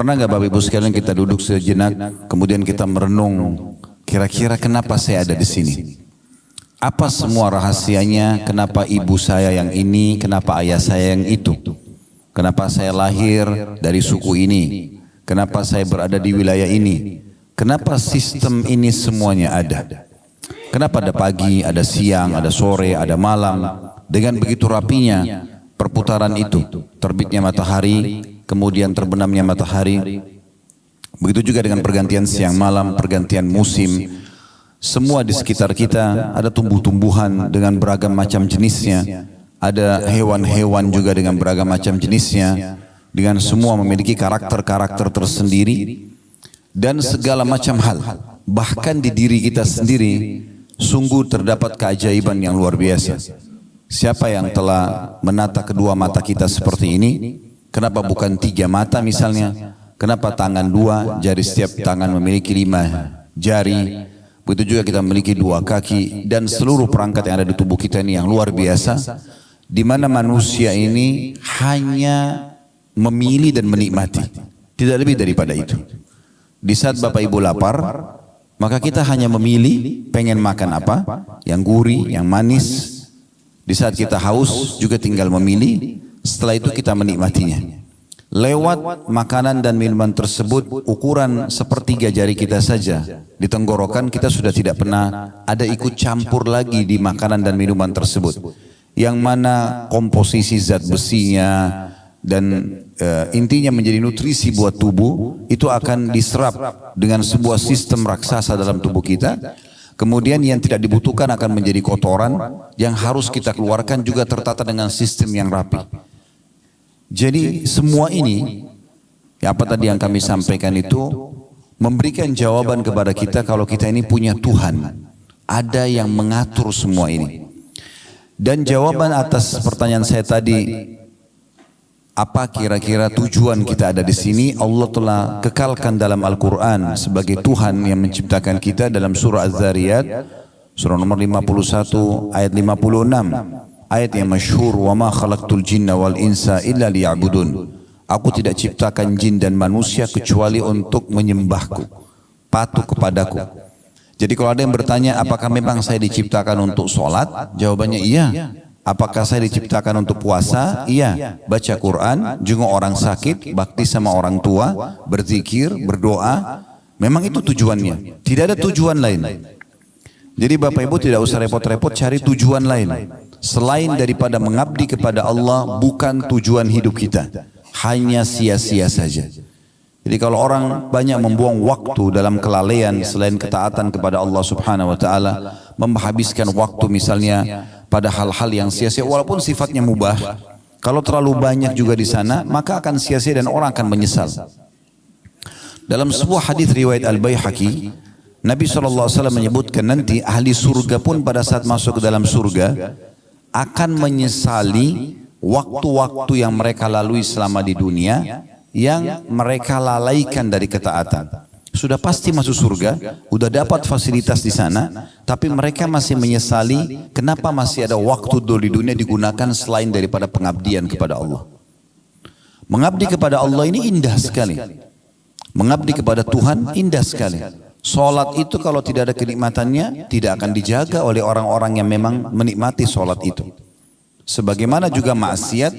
Pernah nggak Bapak Ibu sekalian kita duduk sejenak, kemudian kita merenung, kira-kira kenapa saya ada di sini? Apa semua rahasianya? Kenapa ibu saya yang ini? Kenapa ayah saya yang itu? Kenapa saya lahir dari suku ini? Kenapa saya berada di wilayah ini? Kenapa sistem ini semuanya ada? Kenapa ada pagi, ada siang, ada sore, ada malam? Dengan begitu rapinya perputaran itu, terbitnya matahari, kemudian terbenamnya matahari. Begitu juga dengan pergantian siang malam, pergantian musim. Semua di sekitar kita ada tumbuh-tumbuhan dengan beragam macam jenisnya. Ada hewan-hewan juga dengan beragam macam jenisnya. Dengan semua memiliki karakter-karakter tersendiri. Dan segala macam hal. Bahkan di diri kita sendiri, sungguh terdapat keajaiban yang luar biasa. Siapa yang telah menata kedua mata kita seperti ini? Kenapa bukan 3 mata misalnya? Kenapa tangan 2, jari setiap tangan memiliki 5 jari? Begitu juga kita memiliki 2 kaki dan seluruh perangkat yang ada di tubuh kita ini yang luar biasa. Di mana manusia ini hanya memilih dan menikmati. Tidak lebih daripada itu. Di saat Bapak Ibu lapar, maka kita hanya memilih pengen makan apa, yang gurih, yang manis. Di saat kita haus juga tinggal memilih, setelah itu kita menikmatinya. Lewat makanan dan minuman tersebut, ukuran sepertiga jari kita saja di tenggorokan kita sudah tidak pernah ada ikut campur lagi di makanan dan minuman tersebut. Yang mana komposisi zat besinya dan intinya menjadi nutrisi buat tubuh itu akan diserap dengan sebuah sistem raksasa dalam tubuh kita. Kemudian yang tidak dibutuhkan akan menjadi kotoran yang harus kita keluarkan juga tertata dengan sistem yang rapi. Jadi semua ini, apa tadi yang kami sampaikan itu memberikan jawaban kepada kita kalau kita ini punya Tuhan. Ada yang mengatur semua ini. Dan jawaban atas pertanyaan saya tadi, apa kira-kira tujuan kita ada di sini? Allah telah kekalkan dalam Al-Quran sebagai Tuhan yang menciptakan kita dalam surah Az-Zariyat, surah nomor 51 ayat 56. Ayat yang masyhur, wa ma khalaqtul jinna wal insa illa liya'budun. Aku tidak ciptakan jin dan manusia kecuali untuk menyembahku, patuh kepadaku. Jadi kalau ada yang bertanya apakah memang saya diciptakan untuk sholat? Jawabannya iya. Apakah saya diciptakan untuk puasa? Iya. Baca Quran, jenguk orang sakit, bakti sama orang tua, berzikir, berdoa. Memang itu tujuannya. Tidak ada tujuan lain. Jadi Bapak Ibu tidak usah repot-repot cari tujuan lain. Selain daripada mengabdi kepada Allah bukan tujuan hidup kita. Hanya sia-sia saja. Jadi kalau orang banyak membuang waktu dalam kelalaian selain ketaatan kepada Allah Subhanahu wa taala, menghabiskan waktu misalnya pada hal-hal yang sia-sia walaupun sifatnya mubah, kalau terlalu banyak juga di sana maka akan sia-sia dan orang akan menyesal. Dalam sebuah hadis riwayat Al-Baihaqi, Nabi SAW menyebutkan nanti ahli surga pun pada saat masuk ke dalam surga akan menyesali waktu-waktu yang mereka lalui selama di dunia yang mereka lalaikan dari ketaatan. Sudah pasti masuk surga, sudah dapat fasilitas di sana, tapi mereka masih menyesali kenapa masih ada waktu dulu di dunia digunakan selain daripada pengabdian kepada Allah. Mengabdi kepada Allah ini indah sekali. Mengabdi kepada Tuhan indah sekali. Solat itu kalau tidak ada kenikmatannya tidak akan dijaga oleh orang-orang yang memang menikmati solat itu. Sebagaimana juga maksiat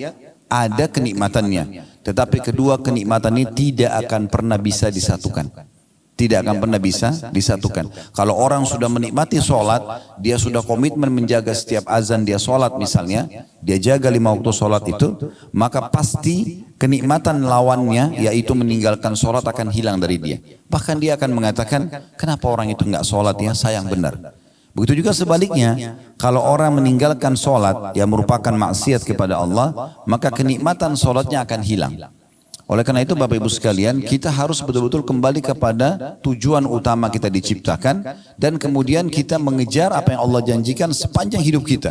ada kenikmatannya, tetapi kedua kenikmatan ini tidak akan pernah bisa disatukan. Tidak akan pernah bisa disatukan. Kalau orang sudah menikmati solat, dia sudah komitmen menjaga setiap azan dia solat misalnya, dia jaga 5 waktu solat itu, maka pasti kenikmatan lawannya yaitu meninggalkan solat akan hilang dari dia. Bahkan dia akan mengatakan, kenapa orang itu enggak solat ya, sayang benar. Begitu juga sebaliknya, kalau orang meninggalkan solat yang merupakan maksiat kepada Allah, maka kenikmatan solatnya akan hilang. Oleh karena itu Bapak Ibu sekalian, kita harus betul-betul kembali kepada tujuan utama kita diciptakan dan kemudian kita mengejar apa yang Allah janjikan sepanjang hidup kita.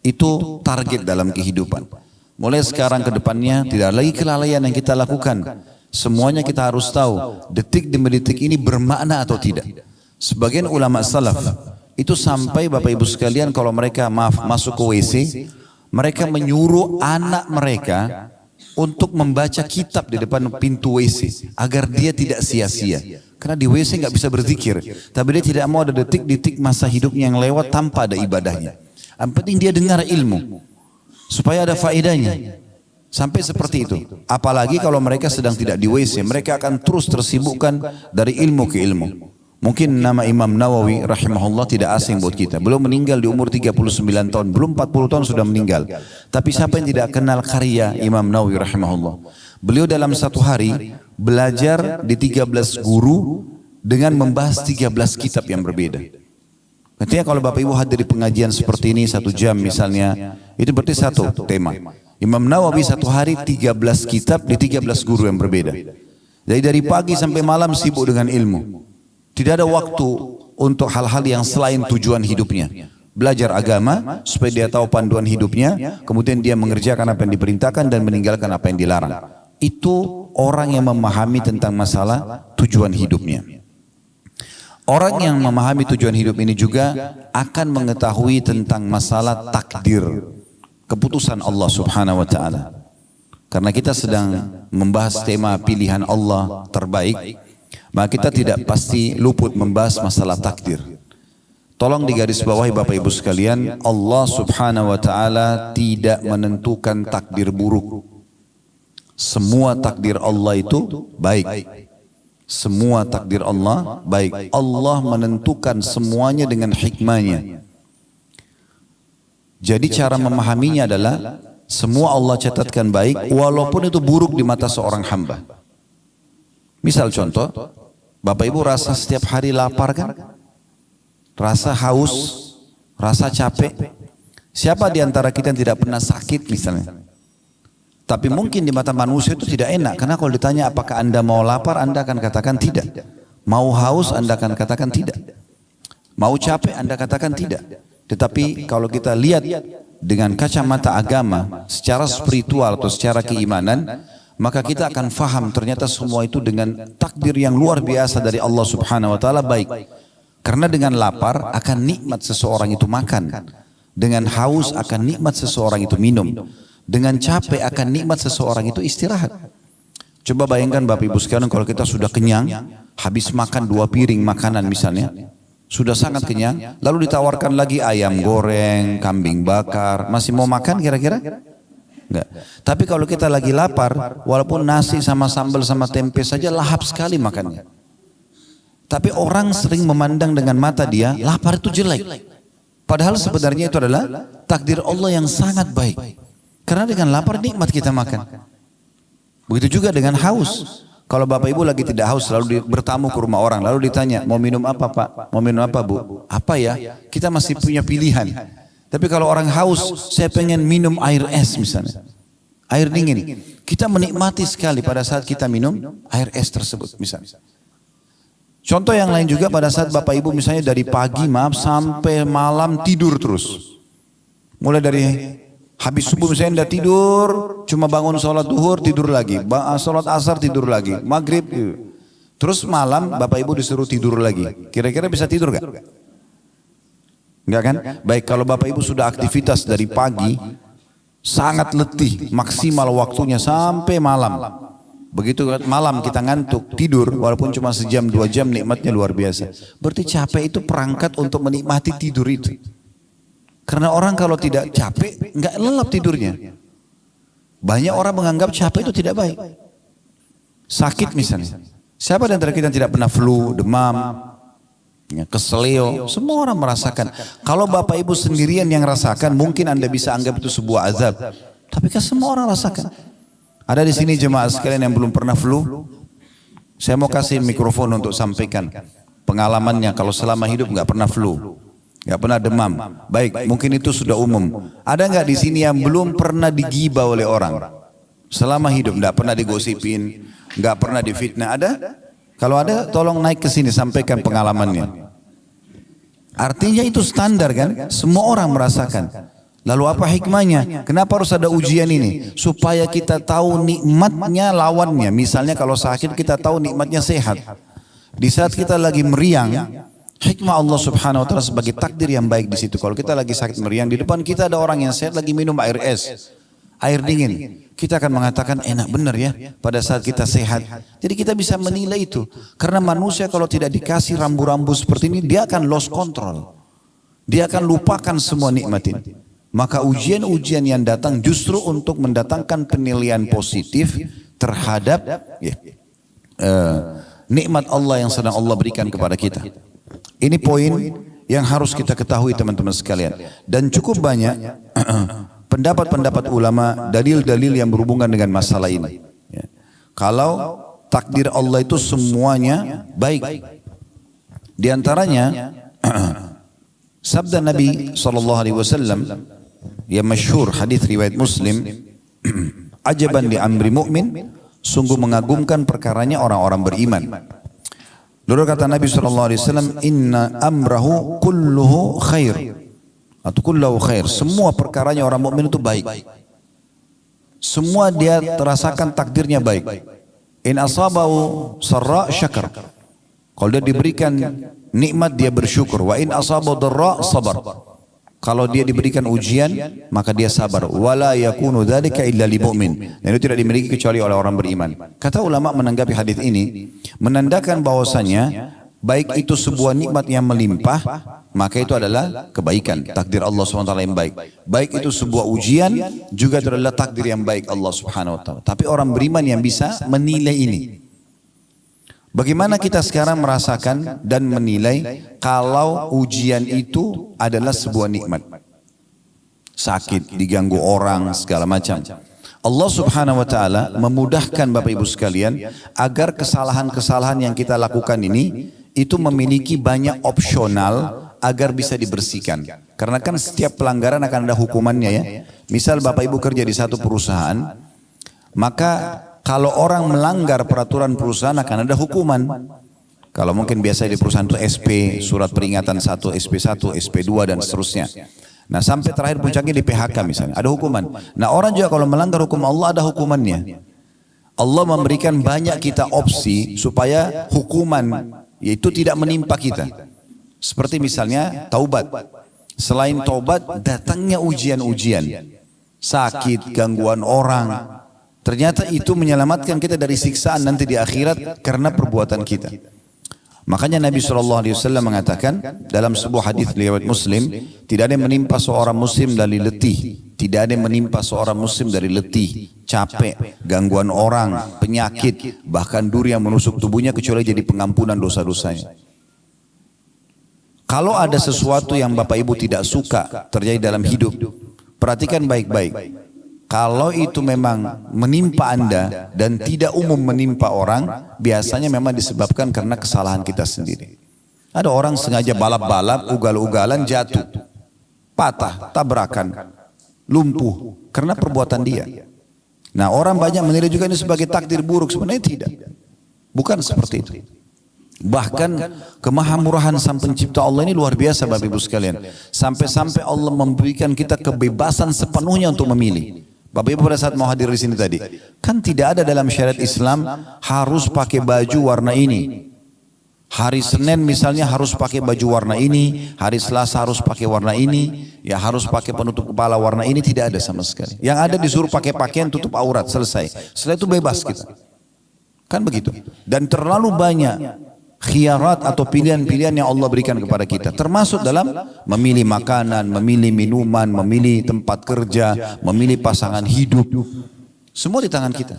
Itu target dalam kehidupan. Mulai sekarang ke depannya tidak lagi kelalaian yang kita lakukan. Semuanya kita harus tahu detik demi detik ini bermakna atau tidak. Sebagian ulama salaf itu sampai Bapak Ibu sekalian kalau mereka masuk ke WC, mereka menyuruh anak mereka untuk membaca kitab di depan pintu WC agar dia tidak sia-sia. Karena di WC nggak bisa berzikir, tapi dia tidak mau ada detik-detik masa hidupnya yang lewat tanpa ada ibadahnya. Yang penting dia dengar ilmu supaya ada faedahnya. Sampai seperti itu. Apalagi kalau mereka sedang tidak di WC, mereka akan terus tersibukkan dari ilmu ke ilmu. Mungkin nama Imam Nawawi rahimahullah tidak asing buat kita. Beliau meninggal di umur 39 tahun, belum 40 tahun sudah meninggal. Tapi siapa yang tidak kenal karya Imam Nawawi rahimahullah? Beliau dalam satu hari belajar di 13 guru dengan membahas 13 kitab yang berbeda. Nantinya kalau Bapak Ibu hadir di pengajian seperti ini 1 jam misalnya, itu berarti satu tema. Imam Nawawi satu hari 13 kitab di 13 guru yang berbeda. Jadi dari pagi sampai malam sibuk dengan ilmu. Tidak ada waktu untuk hal-hal yang selain tujuan hidupnya. Belajar agama supaya dia tahu panduan hidupnya, kemudian dia mengerjakan apa yang diperintahkan dan meninggalkan apa yang dilarang. Itu orang yang memahami tentang masalah tujuan hidupnya. Orang yang memahami tujuan hidup ini juga akan mengetahui tentang masalah takdir, keputusan Allah subhanahu wa ta'ala. Karena kita sedang membahas tema pilihan Allah terbaik, maka kita tidak pasti luput membahas masalah takdir. Tolong digarisbawahi Bapak Ibu sekalian, Allah subhanahu wa ta'ala tidak menentukan takdir buruk. Semua takdir Allah itu baik. Semua takdir Allah baik. Allah menentukan semuanya dengan hikmahnya. Jadi cara memahaminya adalah semua Allah catatkan baik walaupun itu buruk di mata seorang hamba. Misal contoh, Bapak Ibu rasa setiap hari lapar kan? Rasa haus, rasa capek. Siapa di antara kita yang tidak pernah sakit misalnya? Tapi mungkin di mata manusia itu tidak enak. Karena kalau ditanya apakah Anda mau lapar, Anda akan katakan tidak. Mau haus, Anda akan katakan tidak. Mau capek, Anda katakan tidak. Tetapi kalau kita lihat dengan kacamata agama, secara spiritual atau secara keimanan, maka kita akan faham ternyata semua itu dengan takdir yang luar biasa dari Allah subhanahu wa ta'ala baik. Karena dengan lapar akan nikmat seseorang itu makan. Dengan haus akan nikmat seseorang itu minum. Dengan capek akan nikmat seseorang itu istirahat. Coba bayangkan Bapak Ibu sekalian kalau kita sudah kenyang, habis makan 2 piring makanan misalnya, sudah sangat kenyang, lalu ditawarkan lagi ayam goreng, kambing bakar, masih mau makan kira-kira? Enggak. Tapi kalau kita lagi lapar, walaupun nasi sama sambal sama tempe saja lahap sekali makannya. Tapi orang sering memandang dengan mata dia, lapar itu jelek. Padahal sebenarnya itu adalah takdir Allah yang sangat baik. Karena dengan lapar nikmat kita makan. Begitu juga dengan haus. Kalau Bapak Ibu lagi tidak haus lalu bertamu ke rumah orang, lalu ditanya, mau minum apa Pak? Mau minum apa Bu? Apa ya? Kita masih punya pilihan. Tapi kalau orang haus, saya pengen minum air es misalnya. Air dingin. Kita menikmati sekali pada saat kita minum air es tersebut misalnya. Contoh yang lain juga pada saat Bapak Ibu misalnya dari pagi sampai malam tidur terus. Mulai dari habis subuh misalnya Anda tidur, cuma bangun sholat duhur tidur lagi, sholat asar tidur lagi, maghrib, terus malam Bapak Ibu disuruh tidur lagi. Kira-kira bisa tidur gak? Enggak kan? Baik, kalau Bapak Ibu sudah aktivitas dari pagi, sangat letih, maksimal waktunya sampai malam. Begitu malam kita ngantuk, tidur, walaupun cuma sejam 2 jam nikmatnya luar biasa. Berarti capek itu perangkat untuk menikmati tidur itu. Karena orang kalau tidak capek, nggak lelap tidurnya. Banyak orang menganggap capek itu tidak baik. Sakit misalnya. Siapa di antara kita yang tidak pernah flu, demam, keselio? Semua orang merasakan. Kalau Bapak Ibu sendirian yang rasakan, mungkin Anda bisa anggap itu sebuah azab. Tapi kan semua orang rasakan. Ada di sini jemaah sekalian yang belum pernah flu. Saya mau kasih mikrofon untuk sampaikan pengalamannya kalau selama hidup nggak pernah flu. Gak pernah demam. Baik, mungkin itu sudah umum. Ada nggak di sini yang belum pernah digibah oleh orang? Selama hidup, nggak pernah digosipin, nggak pernah difitnah. Ada? Kalau ada, tolong naik ke sini sampaikan pengalamannya. Artinya itu standar kan? Semua orang merasakan. Lalu apa hikmahnya? Kenapa harus ada ujian ini? Supaya kita tahu nikmatnya lawannya. Misalnya kalau sakit kita tahu nikmatnya sehat. Di saat kita lagi meriang, hikmah Allah subhanahu wa ta'ala sebagai takdir yang baik di situ. Kalau kita lagi sakit meriang, di depan kita ada orang yang sehat lagi minum air es. air dingin. Kita akan mengatakan enak benar ya pada saat kita sehat. Jadi kita bisa menilai itu. Karena manusia kalau tidak dikasih rambu-rambu seperti ini, dia akan lost control. Dia akan lupakan semua nikmat ini. Maka ujian-ujian yang datang justru untuk mendatangkan penilaian positif terhadap nikmat Allah yang sedang Allah berikan kepada kita. Ini poin yang harus kita ketahui teman-teman sekalian. Dan cukup banyak pendapat-pendapat ulama, dalil-dalil yang berhubungan dengan masalah ini. Kalau takdir Allah itu semuanya baik. Di antaranya sabda Nabi SAW yang masyhur hadis riwayat Muslim, ajaban li amri mu'min, sungguh mengagumkan perkaranya orang-orang beriman. Lalu kata Nabi SAW, inna amrahu kulluhu khair, atau kullahu khair, semua perkaranya orang mukmin itu baik. Semua dia terasakan takdirnya baik. In asabahu sarra syakar, kalau dia diberikan nikmat dia bersyukur. Wa in asabahu dharra sabar, kalau dia diberikan ujian maka dia sabar. Wala yakunu dzalika illa lil mu'min, dan itu tidak dimiliki kecuali oleh orang beriman. Kata ulama menanggapi hadis ini, menandakan bahwasanya baik itu sebuah nikmat yang melimpah, maka itu adalah kebaikan, takdir Allah SWT yang baik. Baik itu sebuah ujian, juga itu adalah takdir yang baik Allah Subhanahu Wa Taala. Tapi orang beriman yang bisa menilai ini. Bagaimana kita sekarang merasakan dan menilai kalau ujian itu adalah sebuah nikmat? Sakit, diganggu orang, segala macam. Allah Subhanahu Wa Taala memudahkan Bapak Ibu sekalian agar kesalahan-kesalahan yang kita lakukan ini itu memiliki banyak opsional agar bisa dibersihkan. Karena kan setiap pelanggaran akan ada hukumannya ya. Misal Bapak Ibu kerja di satu perusahaan, maka kalau orang melanggar peraturan perusahaan akan ada hukuman. Kalau mungkin biasa di perusahaan itu SP, surat peringatan 1, SP1, SP2 dan seterusnya. Nah sampai terakhir puncaknya di PHK misalnya, ada hukuman. Nah orang juga kalau melanggar hukum Allah ada hukumannya. Allah memberikan banyak kita opsi supaya hukuman yaitu tidak menimpa kita. Seperti misalnya taubat. Selain taubat datangnya ujian-ujian. Sakit, gangguan orang. Ternyata itu menyelamatkan kita dari siksaan nanti di akhirat karena perbuatan kita. Makanya Nabi SAW mengatakan dalam sebuah hadis riwayat Muslim, tidak ada yang menimpa seorang muslim dari letih. Tidak ada yang menimpa seorang muslim dari letih, capek, gangguan orang, penyakit, bahkan duri yang menusuk tubuhnya kecuali jadi pengampunan dosa-dosanya. Kalau ada sesuatu yang Bapak Ibu tidak suka terjadi dalam hidup, perhatikan baik-baik. Kalau itu memang menimpa Anda dan tidak umum menimpa orang, biasanya memang disebabkan karena kesalahan kita sendiri. Ada orang sengaja balap-balap, ugal-ugalan, jatuh, patah, tabrakan, lumpuh, karena perbuatan dia. Nah orang banyak menilai juga ini sebagai takdir buruk, sebenarnya tidak. Bukan seperti itu. Bahkan kemahamurahan Sang Pencipta Allah ini luar biasa Bapak Ibu sekalian. Sampai-sampai Allah memberikan kita kebebasan sepenuhnya untuk memilih. Bapak Ibu pada saat mau hadir di sini tadi, kan tidak ada dalam syariat Islam harus pakai baju warna ini. Hari Senin misalnya harus pakai baju warna ini, hari Selasa harus pakai warna ini, ya harus pakai penutup kepala warna ini, tidak ada sama sekali. Yang ada disuruh pakai pakaian tutup aurat, selesai. Setelah itu bebas kita. Kan begitu. Dan terlalu banyak khiyarat atau pilihan-pilihan yang Allah berikan kepada kita, termasuk dalam memilih makanan, memilih minuman, memilih tempat kerja, memilih pasangan hidup, semua di tangan kita.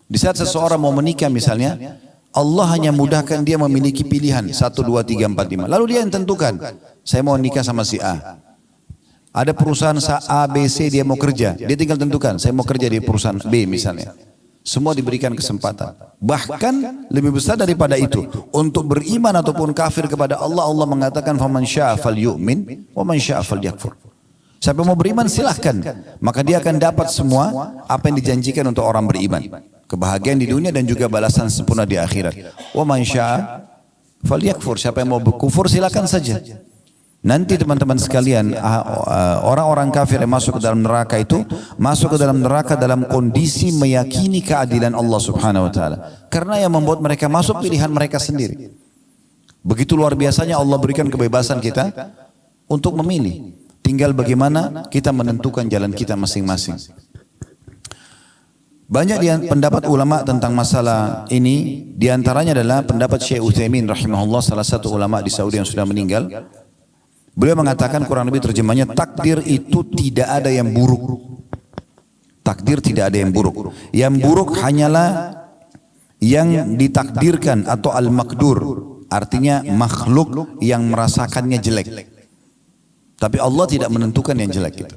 Di saat seseorang mau menikah misalnya, Allah hanya mudahkan dia memiliki pilihan 1, 2, 3, 4, 5, lalu dia yang tentukan, saya mau nikah sama si A. Ada perusahaan A, B, C dia mau kerja, dia tinggal tentukan, saya mau kerja di perusahaan B misalnya. Semua diberikan kesempatan. Bahkan lebih besar daripada itu, untuk beriman ataupun kafir kepada Allah, Allah mengatakan faman syaa'a falyu'min wa man syaa'a falyakfur. Siapa mau beriman silahkan, maka dia akan dapat semua apa yang dijanjikan untuk orang beriman. Kebahagiaan di dunia dan juga balasan sempurna di akhirat. Wa man syaa'a falyakfur. Siapa yang mau berkufur silahkan saja. Nanti teman-teman sekalian, orang-orang kafir yang masuk ke dalam neraka itu masuk ke dalam neraka dalam kondisi meyakini keadilan Allah Subhanahu Wa Taala. Karena yang membuat mereka masuk pilihan mereka sendiri. Begitu luar biasanya Allah berikan kebebasan kita untuk memilih. Tinggal bagaimana kita menentukan jalan kita masing-masing. Banyak pendapat ulama tentang masalah ini, diantaranya adalah pendapat Syekh Utsaimin rahimahullah, salah satu ulama di Saudi yang sudah meninggal. Beliau mengatakan kurang lebih terjemahnya, takdir itu tidak ada yang buruk. Takdir tidak ada yang buruk. Yang buruk hanyalah yang ditakdirkan atau al-makdur, artinya makhluk yang merasakannya jelek. Tapi Allah tidak menentukan yang jelek itu.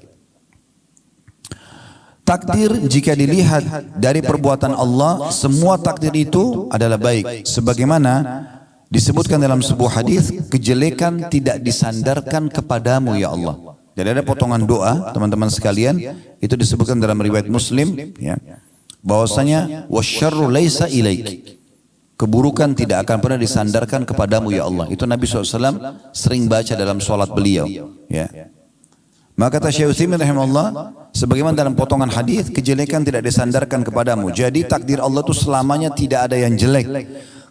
Takdir jika dilihat dari perbuatan Allah, semua takdir itu adalah baik. Sebagaimana disebutkan dalam sebuah hadis, kejelekan tidak disandarkan kepadamu ya Allah. Jadi ada potongan doa teman-teman sekalian, itu disebutkan dalam riwayat Muslim, ya, bahwasanya wasyarru laisa ilaik. Keburukan tidak akan pernah disandarkan kepadamu ya Allah. Itu Nabi SAW sering baca dalam sholat beliau. Ya. Maka kata Syekh Utsaimin rahimahullah, sebagaimana dalam potongan hadis, kejelekan tidak disandarkan kepadamu. Jadi takdir Allah itu selamanya tidak ada yang jelek.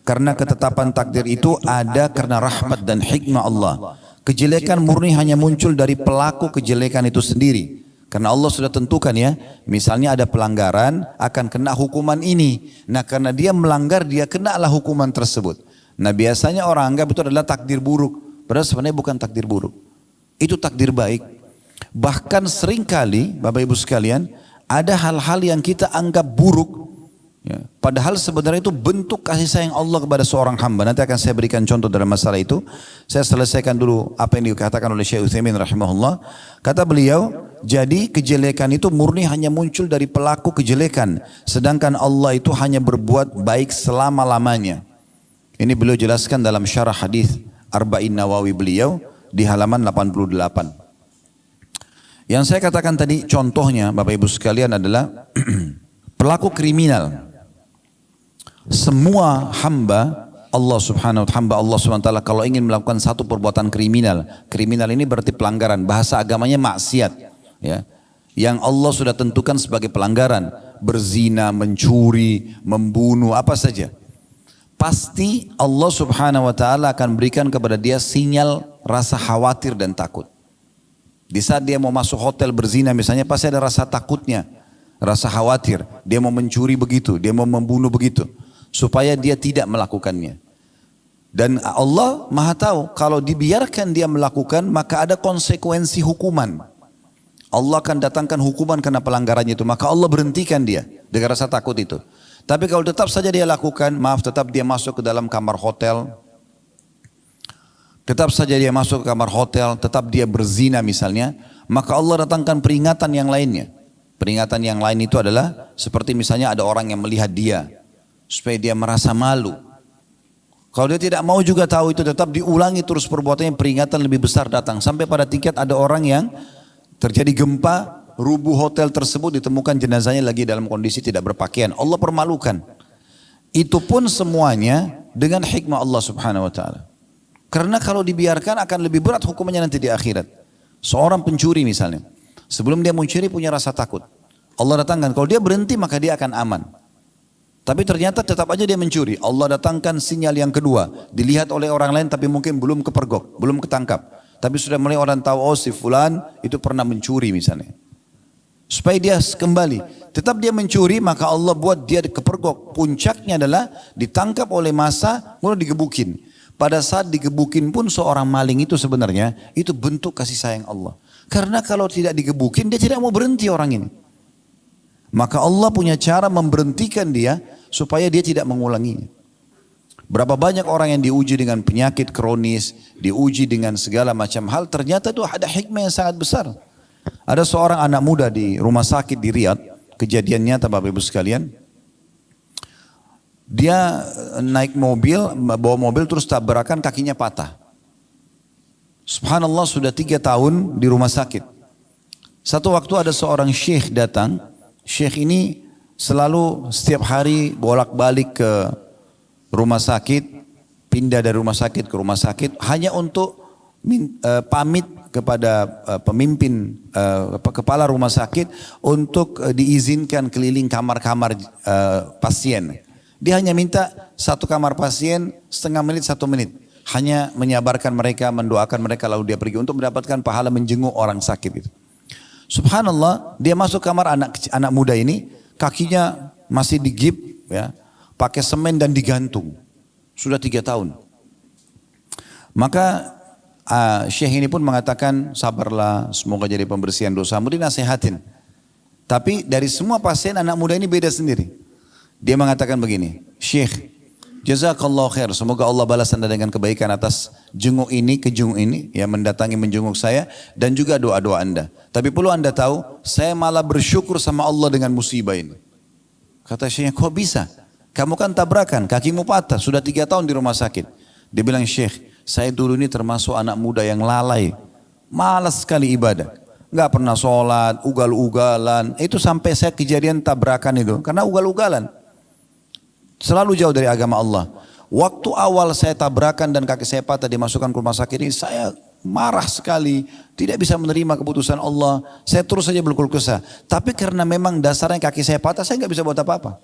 Karena ketetapan takdir itu ada karena rahmat dan hikmah Allah. Kejelekan murni hanya muncul dari pelaku kejelekan itu sendiri. Karena Allah sudah tentukan ya, misalnya ada pelanggaran akan kena hukuman ini. Nah karena dia melanggar, dia kenalah hukuman tersebut. Nah biasanya orang anggap itu adalah takdir buruk. Padahal sebenarnya bukan takdir buruk. Itu takdir baik. Bahkan seringkali Bapak Ibu sekalian, ada hal-hal yang kita anggap buruk, ya, padahal sebenarnya itu bentuk kasih sayang Allah kepada seorang hamba. Nanti akan saya berikan contoh dalam masalah itu. Saya selesaikan dulu apa yang dikatakan oleh Syekh Utsaimin rahimahullah. Kata beliau, jadi kejelekan itu murni hanya muncul dari pelaku kejelekan, sedangkan Allah itu hanya berbuat baik selama-lamanya. Ini beliau jelaskan dalam syarah hadis Arba'in Nawawi beliau di halaman 88. Yang saya katakan tadi contohnya Bapak Ibu sekalian adalah pelaku kriminal. Semua hamba Allah subhanahu wa ta'ala kalau ingin melakukan satu perbuatan kriminal. Kriminal ini berarti pelanggaran. Bahasa agamanya maksiat. Ya. Yang Allah sudah tentukan sebagai pelanggaran. Berzina, mencuri, membunuh, apa saja. Pasti Allah subhanahu wa ta'ala akan berikan kepada dia sinyal rasa khawatir dan takut. Di saat dia mau masuk hotel berzina misalnya, pasti ada rasa takutnya, rasa khawatir. Dia mau mencuri begitu, dia mau membunuh begitu, supaya dia tidak melakukannya. Dan Allah maha tahu, kalau dibiarkan dia melakukan, maka ada konsekuensi hukuman. Allah akan datangkan hukuman karena pelanggarannya itu, maka Allah berhentikan dia dengan rasa takut itu. Tapi kalau tetap saja dia lakukan, maaf, tetap dia masuk ke dalam kamar hotel, tetap saja dia masuk ke kamar hotel, tetap dia berzina misalnya, maka Allah datangkan peringatan yang lainnya. Peringatan yang lain itu adalah seperti misalnya ada orang yang melihat dia, supaya dia merasa malu. Kalau dia tidak mau juga tahu itu, tetap diulangi terus perbuatannya, peringatan lebih besar datang. Sampai pada tingkat ada orang yang terjadi gempa, rubuh hotel tersebut, ditemukan jenazahnya lagi dalam kondisi tidak berpakaian. Allah permalukan. Itu pun semuanya dengan hikmah Allah subhanahu wa ta'ala. Karena kalau dibiarkan akan lebih berat hukumannya nanti di akhirat. Seorang pencuri misalnya, sebelum dia mencuri punya rasa takut. Allah datangkan, kalau dia berhenti maka dia akan aman. Tapi ternyata tetap aja dia mencuri. Allah datangkan sinyal yang kedua. Dilihat oleh orang lain tapi mungkin belum kepergok, belum ketangkap. Tapi sudah mulai orang tahu, oh si fulan itu pernah mencuri misalnya. Supaya dia kembali. Tetap dia mencuri, maka Allah buat dia kepergok. Puncaknya adalah ditangkap oleh massa, kemudian digebukin. Pada saat digebukin pun seorang maling itu sebenarnya itu bentuk kasih sayang Allah. Karena kalau tidak digebukin dia tidak mau berhenti orang ini. Maka Allah punya cara memberhentikan dia supaya dia tidak mengulanginya. Berapa banyak orang yang diuji dengan penyakit kronis, diuji dengan segala macam hal, ternyata itu ada hikmah yang sangat besar. Ada seorang anak muda di rumah sakit di Riyadh, kejadian nyata Bapak Ibu sekalian. Dia naik mobil, bawa mobil terus tabrakan, kakinya patah. Subhanallah, sudah 3 tahun di rumah sakit. Satu waktu ada seorang syekh datang. Syekh ini selalu setiap hari bolak-balik ke rumah sakit, pindah dari rumah sakit ke rumah sakit, hanya untuk pamit kepada pemimpin kepala rumah sakit untuk diizinkan keliling kamar-kamar pasien. Dia hanya minta satu kamar pasien setengah menit, 1 menit. Hanya menyabarkan mereka, mendoakan mereka, lalu dia pergi untuk mendapatkan pahala menjenguk orang sakit itu. Subhanallah, dia masuk kamar anak muda ini, kakinya masih digip, ya, pakai semen dan digantung. Sudah 3 tahun. Maka Syekh ini pun mengatakan, sabarlah, semoga jadi pembersihan dosamu, dinasehatin. Tapi dari semua pasien anak muda ini beda sendiri. Dia mengatakan begini, Syekh, jazakallah khair, semoga Allah balas Anda dengan kebaikan atas jenguk ini ke jenguk ini, ya, mendatangi menjenguk saya, dan juga doa-doa Anda. Tapi perlu Anda tahu, saya malah bersyukur sama Allah dengan musibah ini. Kata Syekhnya, kok bisa? Kamu kan tabrakan, kakimu patah, sudah 3 tahun di rumah sakit. Dia bilang, Syekh, saya dulu ini termasuk anak muda yang lalai, malas sekali ibadah. Nggak pernah sholat, ugal-ugalan. Itu sampai saya kejadian tabrakan itu, karena ugal-ugalan. Selalu jauh dari agama Allah. Waktu awal saya tabrakan dan kaki saya patah dimasukkan ke rumah sakit ini, saya marah sekali. Tidak bisa menerima keputusan Allah. Saya terus saja berkeluh kesah. Tapi karena memang dasarnya kaki saya patah, saya nggak bisa buat apa-apa.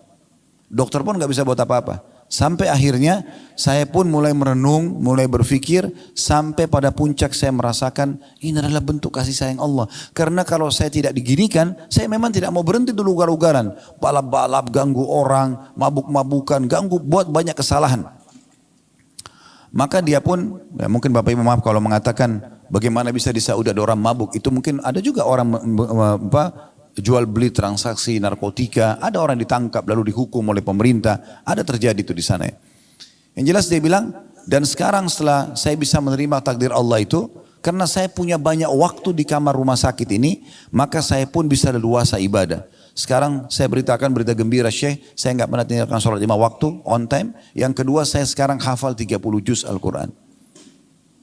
Dokter pun nggak bisa buat apa-apa. Sampai akhirnya saya pun mulai merenung, mulai berpikir, sampai pada puncak saya merasakan ini adalah bentuk kasih sayang Allah. Karena kalau saya tidak diginikan, saya memang tidak mau berhenti dulu ugal-ugalan. Balap-balap, ganggu orang, mabuk-mabukan, ganggu, buat banyak kesalahan. Maka dia pun, ya mungkin Bapak Ibu maaf kalau mengatakan bagaimana bisa di Saudi ada orang mabuk. Itu mungkin ada juga orang jual beli transaksi narkotika, ada orang ditangkap lalu dihukum oleh pemerintah, ada terjadi itu di sana. Yang jelas dia bilang, dan sekarang setelah saya bisa menerima takdir Allah itu, karena saya punya banyak waktu di kamar rumah sakit ini, maka saya pun bisa leluasa ibadah. Sekarang saya beritakan berita gembira, Syekh, saya nggak pernah tinggalkan sholat 5 waktu, on time. Yang kedua, saya sekarang hafal 30 juz Al-Quran.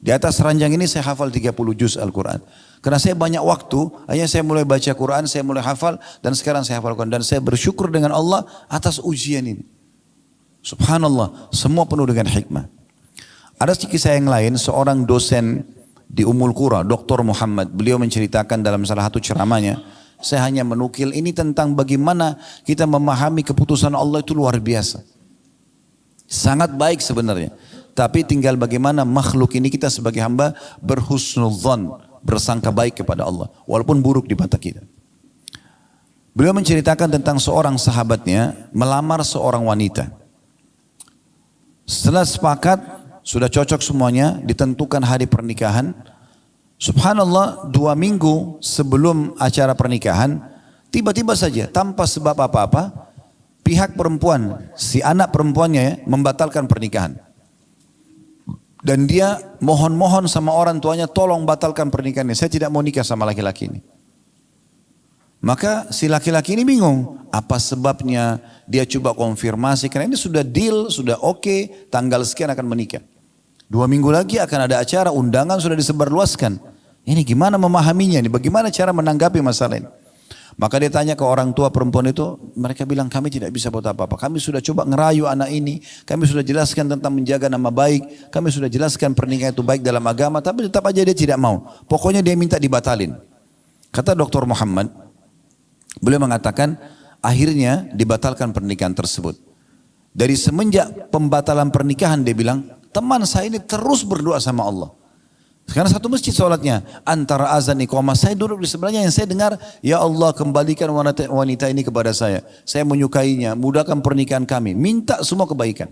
Di atas ranjang ini saya hafal 30 juz Al-Quran. Karena saya banyak waktu, hanya saya mulai baca Quran, saya mulai hafal, dan sekarang saya hafal Quran. Dan saya bersyukur dengan Allah atas ujian ini. Subhanallah, semua penuh dengan hikmah. Ada kisah yang lain, seorang dosen di Ummul Qura, Dr. Muhammad, beliau menceritakan dalam salah satu ceramahnya, saya hanya menukil ini tentang bagaimana kita memahami keputusan Allah itu luar biasa. Sangat baik sebenarnya. Tapi tinggal bagaimana makhluk ini kita sebagai hamba berhusnudzon, bersangka baik kepada Allah, walaupun buruk di mata kita. Beliau menceritakan tentang seorang sahabatnya melamar seorang wanita. Setelah sepakat, sudah cocok semuanya, ditentukan hari pernikahan. Subhanallah, 2 minggu sebelum acara pernikahan, tiba-tiba saja tanpa sebab apa-apa, pihak perempuan, si anak perempuannya membatalkan pernikahan. Dan dia mohon-mohon sama orang tuanya, tolong batalkan pernikahannya, saya tidak mau nikah sama laki-laki ini. Maka si laki-laki ini bingung, apa sebabnya? Dia coba konfirmasi, karena ini sudah deal, sudah oke, tanggal sekian akan menikah. 2 minggu lagi akan ada acara, undangan sudah disebarluaskan. Ini gimana memahaminya, ini bagaimana cara menanggapi masalah ini? Maka dia tanya ke orang tua perempuan itu, mereka bilang kami tidak bisa buat apa-apa. Kami sudah coba ngerayu anak ini, kami sudah jelaskan tentang menjaga nama baik, kami sudah jelaskan pernikahan itu baik dalam agama, tapi tetap aja dia tidak mau. Pokoknya dia minta dibatalin. Kata Dr. Muhammad, beliau mengatakan akhirnya dibatalkan pernikahan tersebut. Dari semenjak pembatalan pernikahan dia bilang, teman saya ini terus berdoa sama Allah. Sekarang satu masjid sholatnya, antara azan iqamah, saya duduk di sebelahnya, yang saya dengar, ya Allah kembalikan wanita ini kepada saya menyukainya, mudahkan pernikahan kami, minta semua kebaikan.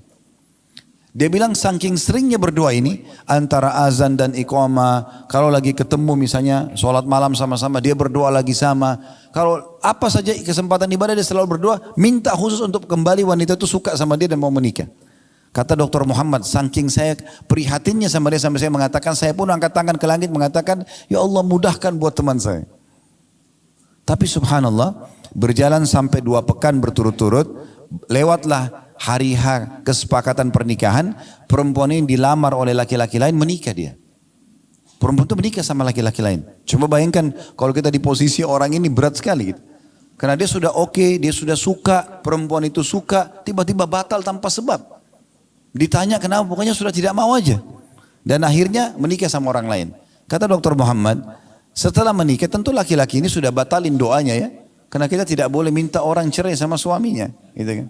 Dia bilang saking seringnya berdoa ini, antara azan dan iqamah, kalau lagi ketemu misalnya sholat malam sama-sama, dia berdoa lagi sama, kalau apa saja kesempatan ibadah dia selalu berdoa, minta khusus untuk kembali wanita itu suka sama dia dan mau menikah. Kata Dr. Muhammad, saking saya prihatinnya sama dia sampai saya mengatakan, saya pun angkat tangan ke langit mengatakan, ya Allah mudahkan buat teman saya. Tapi subhanallah, berjalan sampai 2 pekan berturut-turut, lewatlah hari H kesepakatan pernikahan, perempuan ini dilamar oleh laki-laki lain, menikah dia. Perempuan itu menikah sama laki-laki lain. Coba bayangkan kalau kita di posisi orang ini, berat sekali gitu. Karena dia sudah oke, dia sudah suka, perempuan itu suka, tiba-tiba batal tanpa sebab. Ditanya kenapa, pokoknya sudah tidak mau aja. Dan akhirnya menikah sama orang lain. Kata Dr. Muhammad, setelah menikah tentu laki-laki ini sudah batalin doanya ya. Karena kita tidak boleh minta orang cerai sama suaminya. Gitu kan.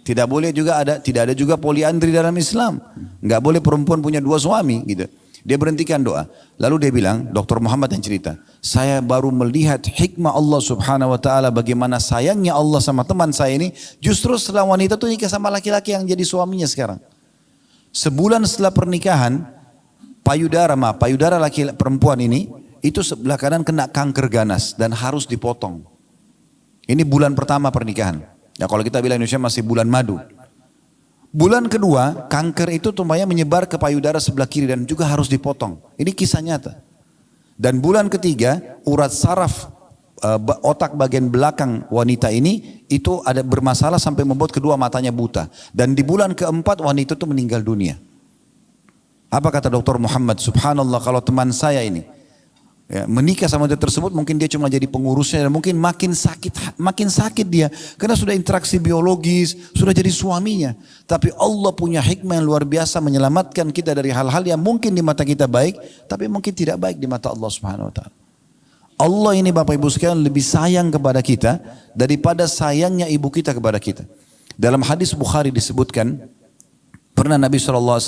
Tidak boleh juga tidak ada juga poliandri dalam Islam. Nggak boleh perempuan punya 2 suami gitu. Dia berhentikan doa. Lalu dia bilang, Dr. Muhammad yang cerita, saya baru melihat hikmah Allah subhanahu wa ta'ala, bagaimana sayangnya Allah sama teman saya ini, justru setelah wanita itu nikah sama laki-laki yang jadi suaminya sekarang. Sebulan setelah pernikahan, payudara laki perempuan ini, itu sebelah kanan kena kanker ganas dan harus dipotong. Ini bulan pertama pernikahan. Ya kalau kita bilang Indonesia masih bulan madu. Bulan kedua, kanker itu tumpahnya menyebar ke payudara sebelah kiri dan juga harus dipotong. Ini kisah nyata. Dan bulan ketiga, urat saraf otak bagian belakang wanita ini itu ada bermasalah sampai membuat kedua matanya buta. Dan di bulan keempat wanita itu meninggal dunia. Apa kata Dr. Muhammad? Subhanallah, kalau teman saya ini ya, menikah sama dia tersebut, mungkin dia cuma jadi pengurusnya dan mungkin makin sakit dia karena sudah interaksi biologis, sudah jadi suaminya. Tapi Allah punya hikmah yang luar biasa menyelamatkan kita dari hal-hal yang mungkin di mata kita baik, tapi mungkin tidak baik di mata Allah Subhanahu wa taala. Allah ini Bapak Ibu sekalian lebih sayang kepada kita daripada sayangnya ibu kita kepada kita. Dalam hadis Bukhari disebutkan, pernah Nabi SAW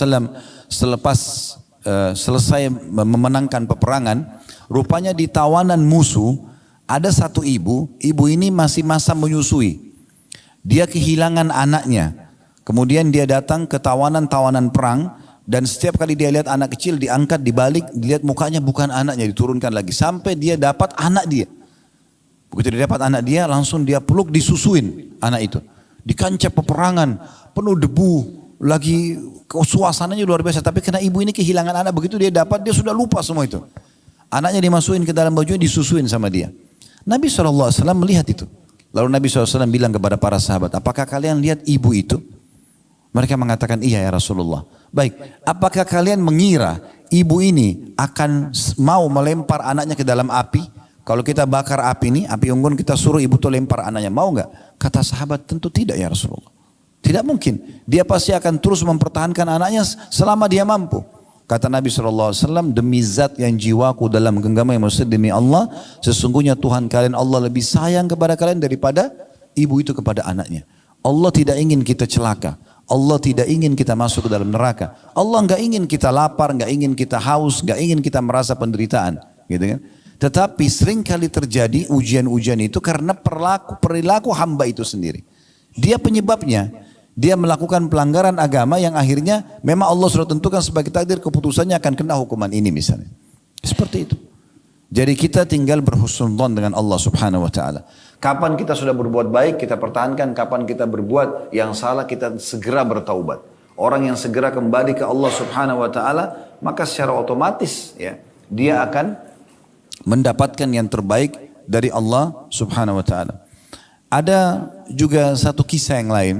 selepas selesai memenangkan peperangan, rupanya di tawanan musuh ada satu ibu ini masih masa menyusui. Dia kehilangan anaknya. Kemudian dia datang ke tawanan perang dan setiap kali dia lihat anak kecil diangkat, dibalik, dilihat mukanya bukan anaknya, diturunkan lagi sampai dia dapat anak dia. Begitu dia dapat anak dia, langsung dia peluk, disusuin anak itu. Di kancah peperangan penuh debu, lagi suasananya luar biasa, tapi karena ibu ini kehilangan anak, begitu dia dapat dia sudah lupa semua itu. Anaknya dimasukin ke dalam bajunya, disusuin sama dia. Nabi SAW melihat itu. Lalu Nabi SAW bilang kepada para sahabat, apakah kalian lihat ibu itu? Mereka mengatakan, iya ya Rasulullah. Baik, apakah kalian mengira ibu ini akan mau melempar anaknya ke dalam api? Kalau kita bakar api ini, api unggun, kita suruh ibu itu lempar anaknya, mau nggak? Kata sahabat, tentu tidak ya Rasulullah. Tidak mungkin. Dia pasti akan terus mempertahankan anaknya selama dia mampu. Kata Nabi SAW, demi zat yang jiwaku dalam genggaman yang maksud demi Allah, sesungguhnya Tuhan kalian Allah lebih sayang kepada kalian daripada ibu itu kepada anaknya. Allah tidak ingin kita celaka. Allah tidak ingin kita masuk ke dalam neraka. Allah nggak ingin kita lapar, nggak ingin kita haus, nggak ingin kita merasa penderitaan, gitu kan? Tetapi sering kali terjadi ujian-ujian itu karena perilaku hamba itu sendiri. Dia penyebabnya. Dia melakukan pelanggaran agama yang akhirnya memang Allah sudah tentukan sebagai takdir, keputusannya akan kena hukuman ini misalnya. Seperti itu. Jadi kita tinggal berhusnudzon dengan Allah Subhanahu wa taala. Kapan kita sudah berbuat baik, kita pertahankan. Kapan kita berbuat yang salah, kita segera bertaubat. Orang yang segera kembali ke Allah Subhanahu wa taala, maka secara otomatis ya, dia akan mendapatkan yang terbaik dari Allah Subhanahu wa taala. Ada juga satu kisah yang lain.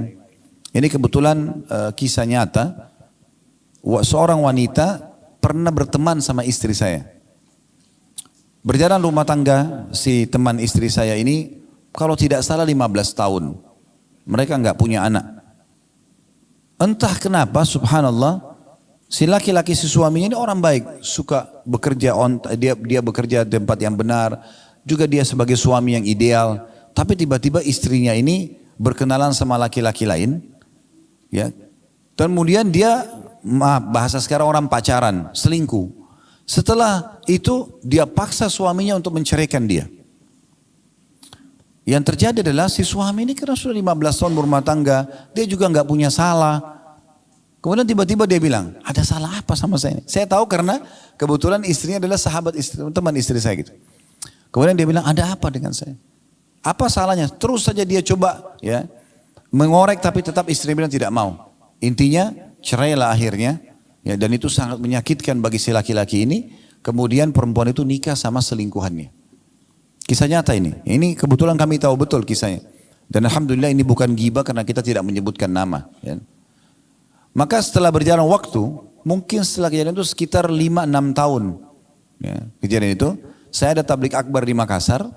Ini kebetulan kisah nyata. Seorang wanita pernah berteman sama istri saya. Berjalan rumah tangga si teman istri saya ini, kalau tidak salah 15 tahun. Mereka nggak punya anak. Entah kenapa, subhanallah, si laki-laki si suaminya ini orang baik, suka bekerja, dia bekerja di tempat yang benar, juga dia sebagai suami yang ideal. Tapi tiba-tiba istrinya ini berkenalan sama laki-laki lain. Ya, kemudian dia, bahasa sekarang orang pacaran, selingkuh. Setelah itu dia paksa suaminya untuk menceraikan dia. Yang terjadi adalah si suami ini karena sudah 15 tahun berumah tangga, dia juga nggak punya salah. Kemudian tiba-tiba dia bilang, ada salah apa sama saya? Saya tahu karena kebetulan istrinya adalah sahabat istri, teman istri saya gitu. Kemudian dia bilang, ada apa dengan saya? Apa salahnya? Terus saja dia coba ya mengorek, tapi tetap istri bilang tidak mau. Intinya cerailah akhirnya ya, dan itu sangat menyakitkan bagi si laki-laki ini. Kemudian perempuan itu nikah sama selingkuhannya. Kisah nyata ini. Ini kebetulan kami tahu betul kisahnya. Dan alhamdulillah ini bukan ghibah karena kita tidak menyebutkan nama ya. Maka setelah berjalan waktu, mungkin setelah kejadian itu sekitar 5-6 tahun ya, kejadian itu, saya ada tablik akbar di Makassar.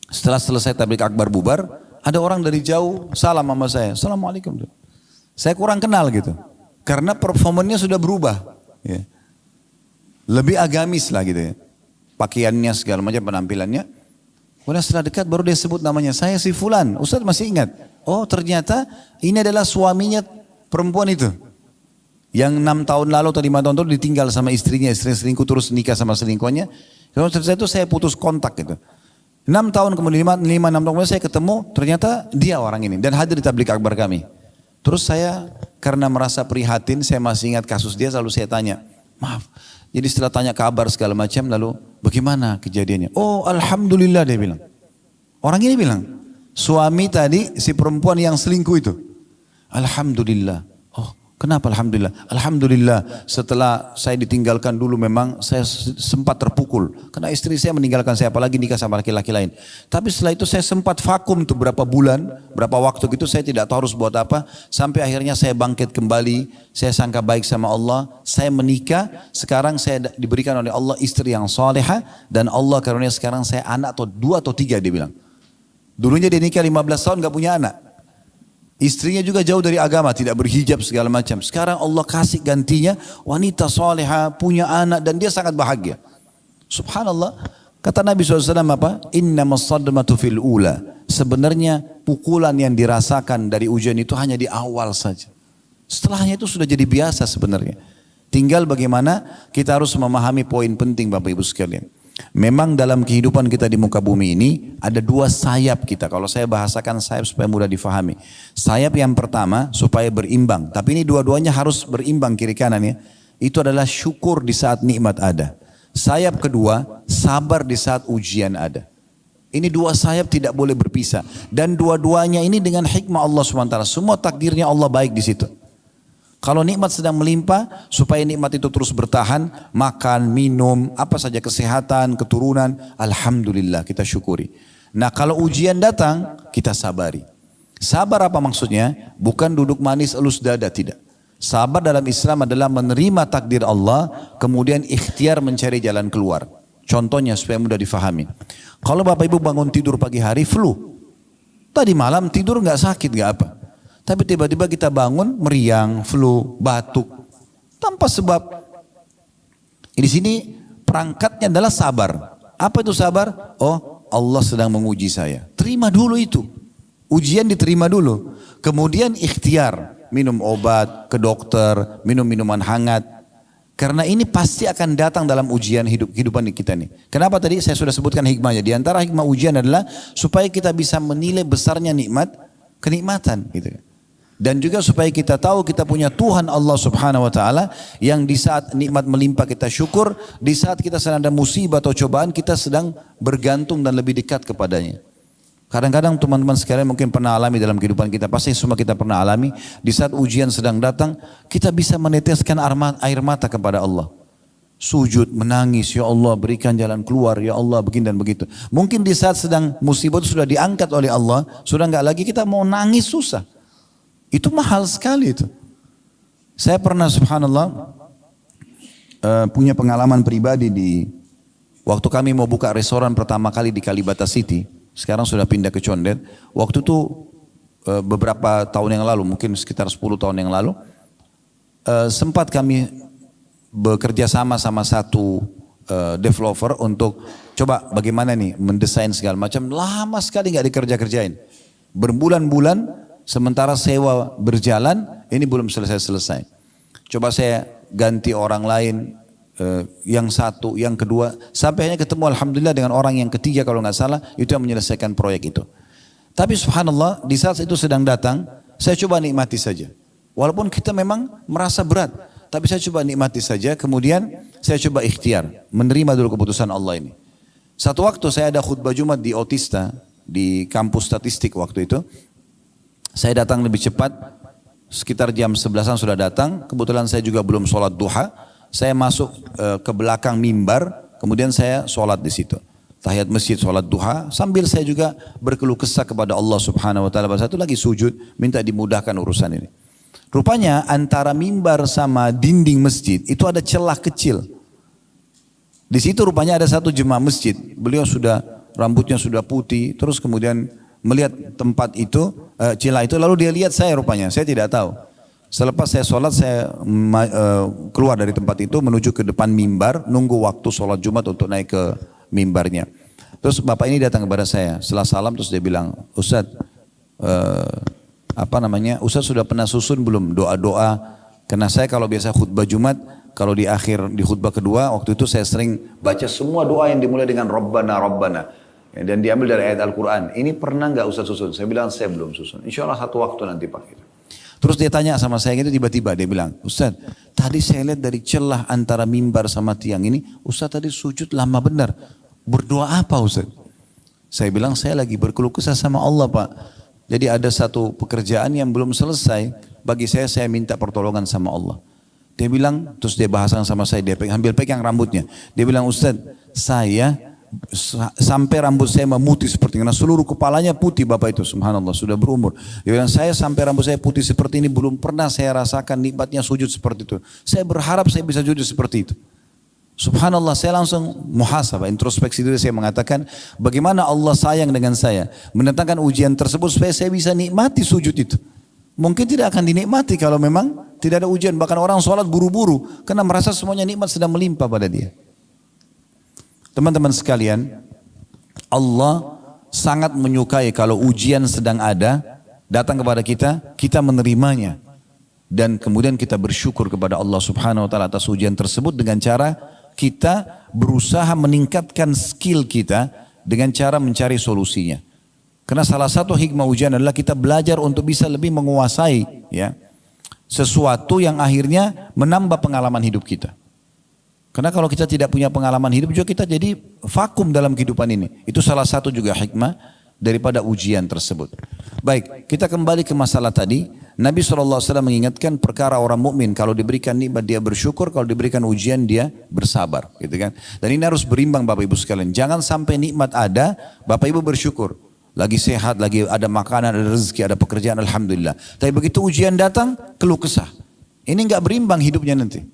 Setelah selesai tablik akbar bubar, ada orang dari jauh salam sama saya, assalamualaikum. Saya kurang kenal gitu, karena performannya sudah berubah, ya. Lebih agamis lah gitu ya, pakaiannya segala macam penampilannya. Kemudian setelah dekat baru dia sebut namanya, saya si Fulan. Ustaz masih ingat? Oh ternyata ini adalah suaminya perempuan itu, Yang 6 tahun lalu atau 5 tahun lalu ditinggal sama istrinya, istri selingkuh terus nikah sama selingkuhnya. Kalau selesai itu saya putus kontak gitu. 6 tahun kemudian, 5-6 tahun kemudian saya ketemu, ternyata dia orang ini. Dan hadir di tablik akbar kami. Terus saya karena merasa prihatin, saya masih ingat kasus dia, lalu saya tanya, maaf. Jadi setelah tanya kabar segala macam, lalu bagaimana kejadiannya? Oh alhamdulillah dia bilang. Orang ini bilang, suami tadi si perempuan yang selingkuh itu. Alhamdulillah. Oh kenapa alhamdulillah? Alhamdulillah setelah saya ditinggalkan dulu memang saya sempat terpukul. Karena istri saya meninggalkan saya, apalagi nikah sama laki-laki lain. Tapi setelah itu saya sempat vakum tuh berapa bulan, berapa waktu gitu saya tidak tahu harus buat apa. Sampai akhirnya saya bangkit kembali, saya sangka baik sama Allah, saya menikah, sekarang saya diberikan oleh Allah istri yang salehah dan Allah karunia sekarang saya anak atau 2 atau 3 dia bilang. Dulunya dia nikah 15 tahun gak punya anak. Istrinya juga jauh dari agama, tidak berhijab segala macam. Sekarang Allah kasih gantinya wanita salehah, punya anak dan dia sangat bahagia. Subhanallah. Kata Nabi SAW apa? Innamas sadmatu fil ula. Sebenarnya pukulan yang dirasakan dari ujian itu hanya di awal saja. Setelahnya itu sudah jadi biasa sebenarnya. Tinggal bagaimana kita harus memahami poin penting Bapak Ibu sekalian. Memang dalam kehidupan kita di muka bumi ini ada 2 sayap kita. Kalau saya bahasakan sayap supaya mudah difahami. Sayap yang pertama supaya berimbang. Tapi ini dua-duanya harus berimbang kiri kanan ya. Itu adalah syukur di saat nikmat ada. Sayap kedua sabar di saat ujian ada. Ini 2 sayap tidak boleh berpisah. Dan dua-duanya ini dengan hikmah Allah SWT. Semua takdirnya Allah baik di situ. Kalau nikmat sedang melimpah, supaya nikmat itu terus bertahan, makan, minum, apa saja kesehatan, keturunan, alhamdulillah kita syukuri. Nah kalau ujian datang, kita sabari. Sabar apa maksudnya? Bukan duduk manis elus dada, tidak. Sabar dalam Islam adalah menerima takdir Allah, kemudian ikhtiar mencari jalan keluar. Contohnya supaya mudah difahami. Kalau Bapak Ibu bangun tidur pagi hari flu, tadi malam tidur nggak sakit nggak apa. Tapi tiba-tiba kita bangun meriang, flu, batuk, tanpa sebab. Di sini perangkatnya adalah sabar. Apa itu sabar? Oh, Allah sedang menguji saya. Terima dulu itu. Ujian diterima dulu. Kemudian ikhtiar, minum obat, ke dokter, minum minuman hangat. Karena ini pasti akan datang dalam ujian kehidupan kita nih. Kenapa tadi saya sudah sebutkan hikmahnya? Di antara hikmah ujian adalah supaya kita bisa menilai besarnya nikmat, kenikmatan gitu. Dan juga supaya kita tahu kita punya Tuhan Allah Subhanahu Wa Taala yang di saat nikmat melimpah kita syukur, di saat kita sedang ada musibah atau cobaan kita sedang bergantung dan lebih dekat kepadanya. Kadang-kadang teman-teman sekalian mungkin pernah alami dalam kehidupan kita, pasti semua kita pernah alami, di saat ujian sedang datang, kita bisa meneteskan air mata kepada Allah. Sujud, menangis, ya Allah berikan jalan keluar, ya Allah begini dan begitu. Mungkin di saat sedang musibah itu sudah diangkat oleh Allah, sudah enggak lagi kita mau nangis susah. Itu mahal sekali itu. Saya pernah subhanallah punya pengalaman pribadi di waktu kami mau buka restoran pertama kali di Kalibata City. Sekarang sudah pindah ke Condet. Waktu itu beberapa tahun yang lalu, mungkin sekitar 10 tahun yang lalu, sempat kami bekerja sama satu developer untuk coba bagaimana nih mendesain segala macam. Lama sekali nggak dikerja-kerjain. Berbulan-bulan. Sementara sewa berjalan, ini belum selesai-selesai. Coba saya ganti orang lain, yang satu, yang kedua, sampai hanya ketemu alhamdulillah dengan orang yang ketiga kalau nggak salah, itu yang menyelesaikan proyek itu. Tapi subhanallah, di saat itu sedang datang, saya coba nikmati saja. Walaupun kita memang merasa berat, tapi saya coba nikmati saja, kemudian saya coba ikhtiar, menerima dulu keputusan Allah ini. Satu waktu saya ada khutbah Jumat di Otista, di kampus statistik waktu itu. Saya datang lebih cepat, sekitar jam 11-an sudah datang. Kebetulan saya juga belum sholat duha. Saya masuk ke belakang mimbar, kemudian saya sholat di situ. Tahiyat masjid, sholat duha. Sambil saya juga berkeluh kesah kepada Allah Subhanahu Wa Taala. Pada satu lagi sujud, minta dimudahkan urusan ini. Rupanya antara mimbar sama dinding masjid itu ada celah kecil. Di situ rupanya ada satu jemaah masjid. Beliau sudah rambutnya sudah putih, terus kemudian melihat tempat itu, celah itu, lalu dia lihat saya rupanya, saya tidak tahu. Selepas saya sholat, saya keluar dari tempat itu menuju ke depan mimbar, nunggu waktu sholat Jumat untuk naik ke mimbarnya. Terus bapak ini datang kepada saya, setelah salam terus dia bilang, Ustadz, Ustadz sudah pernah susun belum doa-doa Karena saya kalau biasa khutbah Jumat, kalau di akhir di khutbah kedua, waktu itu saya sering baca semua doa yang dimulai dengan Rabbana, Rabbana. Ya, dan diambil dari ayat Al-Quran. Ini pernah nggak Ustaz susun? Saya bilang saya belum susun. Insya Allah satu waktu nanti Pak. Terus dia tanya sama saya gitu tiba-tiba dia bilang, Ustaz tadi saya lihat dari celah antara mimbar sama tiang ini, Ustaz tadi sujud lama benar. Berdoa apa Ustaz? Saya bilang saya lagi berkeluh kesah sama Allah Pak. Jadi ada satu pekerjaan yang belum selesai. Bagi saya minta pertolongan sama Allah. Dia bilang, terus dia bahasan sama saya, dia ambil pegang rambutnya. Dia bilang, Ustaz, saya sampai rambut saya memutih seperti ini. Karena seluruh kepalanya putih Bapak itu, subhanallah, sudah berumur. Dia bilang, saya sampai rambut saya putih seperti ini, belum pernah saya rasakan nikmatnya sujud seperti itu. Saya berharap saya bisa sujud seperti itu. Subhanallah, saya langsung muhasabah, introspeksi diri, saya mengatakan, bagaimana Allah sayang dengan saya. Mendatangkan ujian tersebut supaya saya bisa nikmati sujud itu. Mungkin tidak akan dinikmati kalau memang tidak ada ujian. Bahkan orang sholat buru-buru karena merasa semuanya nikmat sedang melimpah pada dia. Teman-teman sekalian, Allah sangat menyukai kalau ujian sedang ada, datang kepada kita, kita menerimanya. Dan kemudian kita bersyukur kepada Allah subhanahu wa ta'ala atas ujian tersebut dengan cara kita berusaha meningkatkan skill kita dengan cara mencari solusinya. Karena salah satu hikmah ujian adalah kita belajar untuk bisa lebih menguasai ya sesuatu yang akhirnya menambah pengalaman hidup kita. Karena kalau kita tidak punya pengalaman hidup juga kita jadi vakum dalam kehidupan ini. Itu salah satu juga hikmah daripada ujian tersebut. Baik, kita kembali ke masalah tadi. Nabi SAW mengingatkan perkara orang mukmin kalau diberikan nikmat dia bersyukur, kalau diberikan ujian dia bersabar, gitu kan? Dan ini harus berimbang Bapak Ibu sekalian. Jangan sampai nikmat ada, Bapak Ibu bersyukur. Lagi sehat, lagi ada makanan, ada rezeki, ada pekerjaan, alhamdulillah. Tapi begitu ujian datang, keluh kesah. Ini enggak berimbang hidupnya nanti.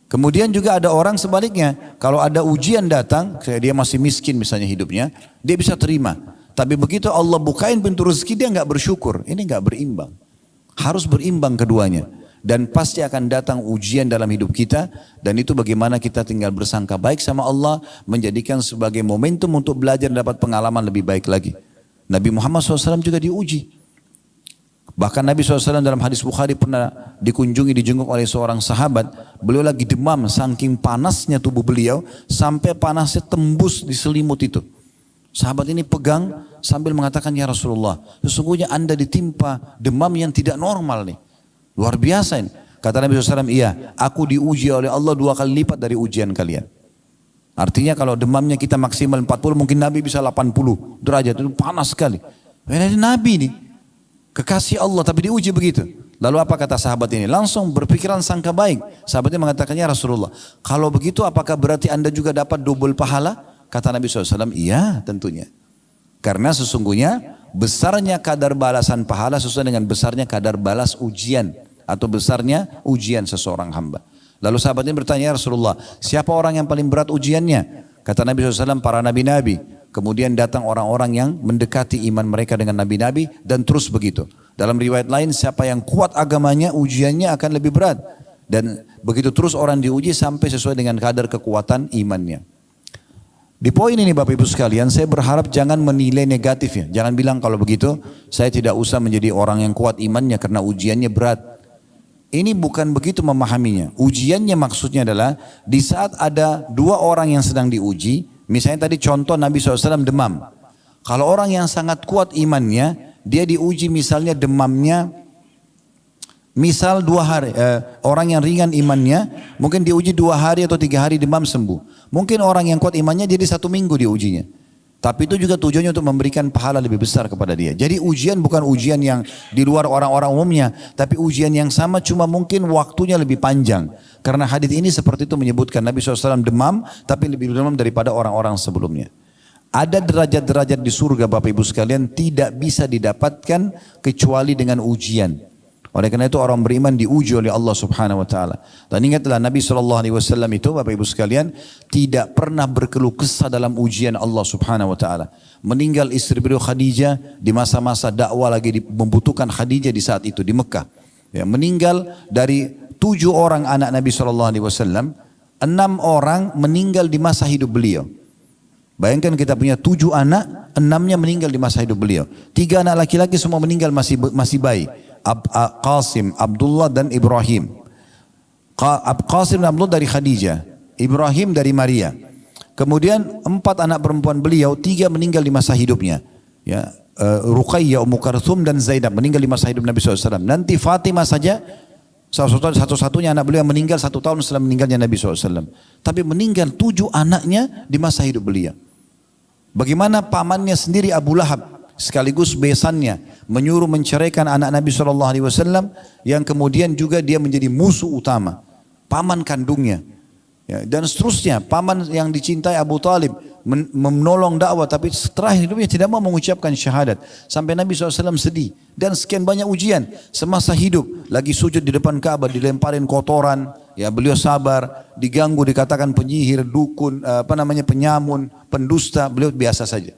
Kemudian juga ada orang sebaliknya. Kalau ada ujian datang, dia masih miskin misalnya hidupnya, dia bisa terima. Tapi begitu Allah bukain pintu rezeki, dia enggak bersyukur. Ini enggak berimbang. Harus berimbang keduanya. Dan pasti akan datang ujian dalam hidup kita. Dan itu bagaimana kita tinggal bersangka baik sama Allah. Menjadikan sebagai momentum untuk belajar dan dapat pengalaman lebih baik lagi. Nabi Muhammad SAW juga diuji. Bahkan Nabi SAW dalam hadis Bukhari pernah dijenguk oleh seorang sahabat. Beliau lagi demam saking panasnya tubuh beliau. Sampai panasnya tembus di selimut itu. Sahabat ini pegang sambil mengatakan, ya Rasulullah, sesungguhnya anda ditimpa demam yang tidak normal nih. Luar biasa ini. Kata Nabi SAW, iya, aku diuji oleh Allah 2 kali lipat dari ujian kalian. Artinya kalau demamnya kita maksimal 40, mungkin Nabi bisa 80 derajat. Itu panas sekali. Ini Nabi nih, kekasih Allah, tapi diuji begitu. Lalu apa kata sahabat ini? Langsung berpikiran sangka baik. Sahabatnya mengatakannya, Rasulullah, kalau begitu apakah berarti anda juga dapat double pahala? Kata Nabi SAW, iya tentunya. Karena sesungguhnya besarnya kadar balasan pahala sesuai dengan besarnya kadar balas ujian. Atau besarnya ujian seseorang hamba. Lalu sahabatnya bertanya, ya Rasulullah, siapa orang yang paling berat ujiannya? Kata Nabi SAW, para nabi-nabi. Kemudian datang orang-orang yang mendekati iman mereka dengan nabi-nabi dan terus begitu. Dalam riwayat lain, siapa yang kuat agamanya, ujiannya akan lebih berat. Dan begitu terus orang diuji sampai sesuai dengan kadar kekuatan imannya. Di poin ini Bapak Ibu sekalian, saya berharap jangan menilai negatif ya. Jangan bilang kalau begitu, saya tidak usah menjadi orang yang kuat imannya karena ujiannya berat. Ini bukan begitu memahaminya. Ujiannya maksudnya adalah di saat ada 2 orang yang sedang diuji, misalnya tadi contoh Nabi SAW demam. Kalau orang yang sangat kuat imannya, dia diuji misalnya demamnya, misal 2 hari, orang yang ringan imannya, mungkin diuji 2 hari atau 3 hari demam sembuh. Mungkin orang yang kuat imannya jadi 1 minggu diujinya. Tapi itu juga tujuannya untuk memberikan pahala lebih besar kepada dia. Jadi ujian bukan ujian yang di luar orang-orang umumnya. Tapi ujian yang sama cuma mungkin waktunya lebih panjang. Karena hadis ini seperti itu menyebutkan Nabi SAW demam tapi lebih demam daripada orang-orang sebelumnya. Ada derajat-derajat di surga Bapak Ibu sekalian tidak bisa didapatkan kecuali dengan ujian. Oleh karena itu orang beriman diuji oleh Allah Subhanahu wa taala. Dan ingatlah Nabi SAW itu Bapak Ibu sekalian tidak pernah berkeluh kesah dalam ujian Allah Subhanahu wa taala. Meninggal istri beliau Khadijah di masa-masa dakwah lagi membutuhkan Khadijah di saat itu di Mekah. Ya, meninggal dari 7 orang anak Nabi SAW, 6 orang meninggal di masa hidup beliau. Bayangkan kita punya 7 anak, 6-nya meninggal di masa hidup beliau. 3 anak laki-laki semua meninggal masih bayi. Qasim, Abdullah dan Ibrahim. Qasim dan Abdullah dari Khadijah, Ibrahim dari Maria. Kemudian 4 anak perempuan beliau, 3 meninggal di masa hidupnya. Ya, Ruqayyah, Ummu Kalthum dan Zainab meninggal di masa hidup Nabi SAW. Nanti Fatimah saja satu-satunya anak beliau yang meninggal 1 tahun setelah meninggalnya Nabi SAW. Tapi meninggal 7 anaknya di masa hidup beliau. Bagaimana pamannya sendiri Abu Lahab sekaligus besannya menyuruh menceraikan anak Nabi SAW yang kemudian juga dia menjadi musuh utama, paman kandungnya. Ya, dan seterusnya, paman yang dicintai Abu Talib menolong dakwah, tapi setelah hidupnya tidak mau mengucapkan syahadat. Sampai Nabi SAW sedih. Dan sekian banyak ujian semasa hidup. Lagi sujud di depan Ka'bah, dilemparin kotoran. Ya, beliau sabar, diganggu, dikatakan penyihir, dukun, penyamun, pendusta. Beliau biasa saja.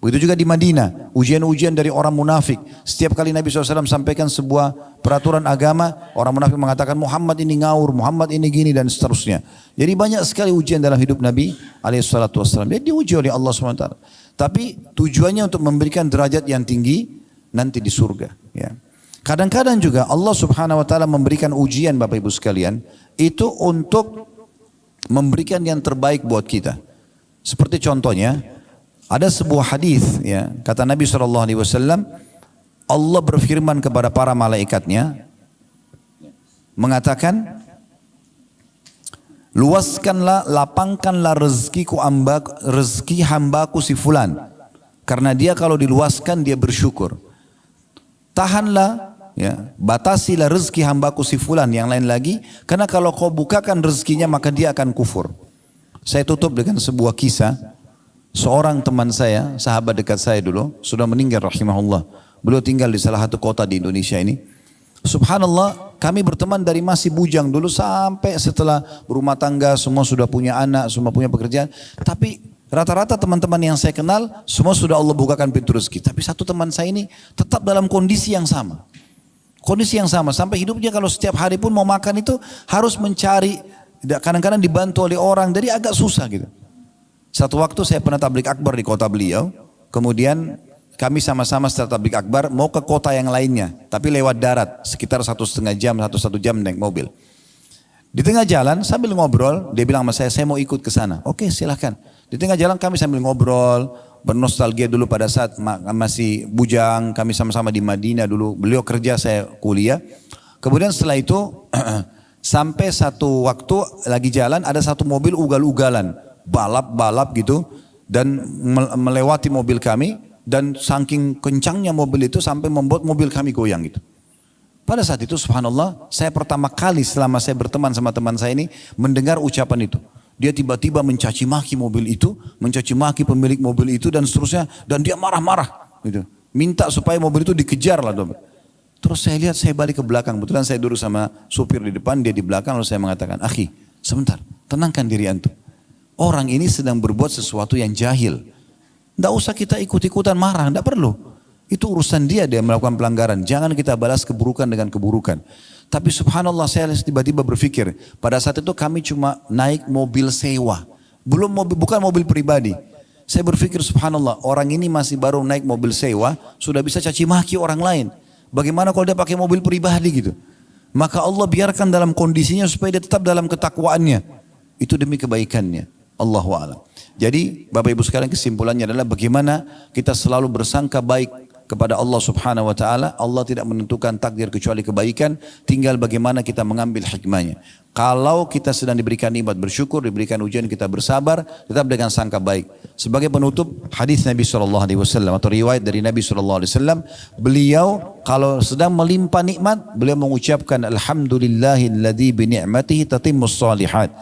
Begitu juga di Madinah, ujian-ujian dari orang munafik. Setiap kali Nabi SAW sampaikan sebuah peraturan agama, orang munafik mengatakan Muhammad ini ngawur, Muhammad ini gini dan seterusnya. Jadi banyak sekali ujian dalam hidup Nabi SAW. Dia diuji oleh Allah SWT. Tapi tujuannya untuk memberikan derajat yang tinggi nanti di surga. Ya. Kadang-kadang juga Allah Subhanahu Wa Taala memberikan ujian Bapak Ibu sekalian itu untuk memberikan yang terbaik buat kita. Seperti contohnya, ada sebuah hadis, ya, kata Nabi SAW, Allah berfirman kepada para malaikatnya, mengatakan, luaskanlah, lapangkanlah rezeki hambaku si fulan, karena dia kalau diluaskan dia bersyukur. Tahanlah, ya, batasilah rezeki hambaku si fulan, yang lain lagi, karena kalau kau bukakan rezekinya maka dia akan kufur. Saya tutup dengan sebuah kisah. Seorang teman saya, sahabat dekat saya dulu, sudah meninggal rahimahullah. Beliau tinggal di salah satu kota di Indonesia ini. Subhanallah, kami berteman dari masih bujang dulu sampai setelah berumah tangga, semua sudah punya anak, semua punya pekerjaan. Tapi rata-rata teman-teman yang saya kenal, semua sudah Allah bukakan pintu rezeki. Tapi satu teman saya ini tetap dalam kondisi yang sama. Kondisi yang sama, sampai hidupnya kalau setiap hari pun mau makan itu harus mencari, kadang-kadang dibantu oleh orang, jadi agak susah gitu. Satu waktu saya pernah tablik akbar di kota beliau, kemudian kami sama-sama setelah tablik akbar mau ke kota yang lainnya, tapi lewat darat, sekitar 1,5 jam, 1 jam naik mobil. Di tengah jalan sambil ngobrol, dia bilang sama saya mau ikut ke sana. Oke, silahkan. Di tengah jalan kami sambil ngobrol, bernostalgia dulu pada saat masih bujang, kami sama-sama di Madinah dulu, beliau kerja, saya kuliah. Kemudian setelah itu, sampai satu waktu lagi jalan, ada satu mobil ugal-ugalan, balap-balap gitu, dan melewati mobil kami, dan saking kencangnya mobil itu sampai membuat mobil kami goyang gitu. Pada saat itu subhanallah, saya pertama kali selama saya berteman sama teman saya ini mendengar ucapan itu. Dia tiba-tiba mencaci maki mobil itu, mencaci maki pemilik mobil itu dan seterusnya, dan dia marah-marah gitu. Minta supaya mobil itu dikejar lah. Terus saya lihat, saya balik ke belakang, kebetulan saya duduk sama supir di depan, dia di belakang, lalu saya mengatakan, "Akhi, sebentar, tenangkan diri antum. Orang ini sedang berbuat sesuatu yang jahil. Tidak usah kita ikut-ikutan marah, tidak perlu. Itu urusan dia melakukan pelanggaran. Jangan kita balas keburukan dengan keburukan." Tapi subhanallah, saya tiba-tiba berpikir, pada saat itu kami cuma naik mobil sewa. Bukan mobil pribadi. Saya berpikir subhanallah, orang ini masih baru naik mobil sewa, sudah bisa caci maki orang lain. Bagaimana kalau dia pakai mobil pribadi gitu? Maka Allah biarkan dalam kondisinya supaya dia tetap dalam ketakwaannya. Itu demi kebaikannya. Allahu a'lam. Jadi Bapak Ibu sekalian, kesimpulannya adalah bagaimana kita selalu bersangka baik kepada Allah Subhanahu wa taala. Allah tidak menentukan takdir kecuali kebaikan, tinggal bagaimana kita mengambil hikmahnya. Kalau kita sedang diberikan nikmat bersyukur, diberikan ujian kita bersabar, tetap dengan sangka baik. Sebagai penutup, hadis Nabi SAW atau riwayat dari Nabi SAW, beliau kalau sedang melimpah nikmat, beliau mengucapkan alhamdulillahilladzi bi ni'matihi tatimmus shalihat.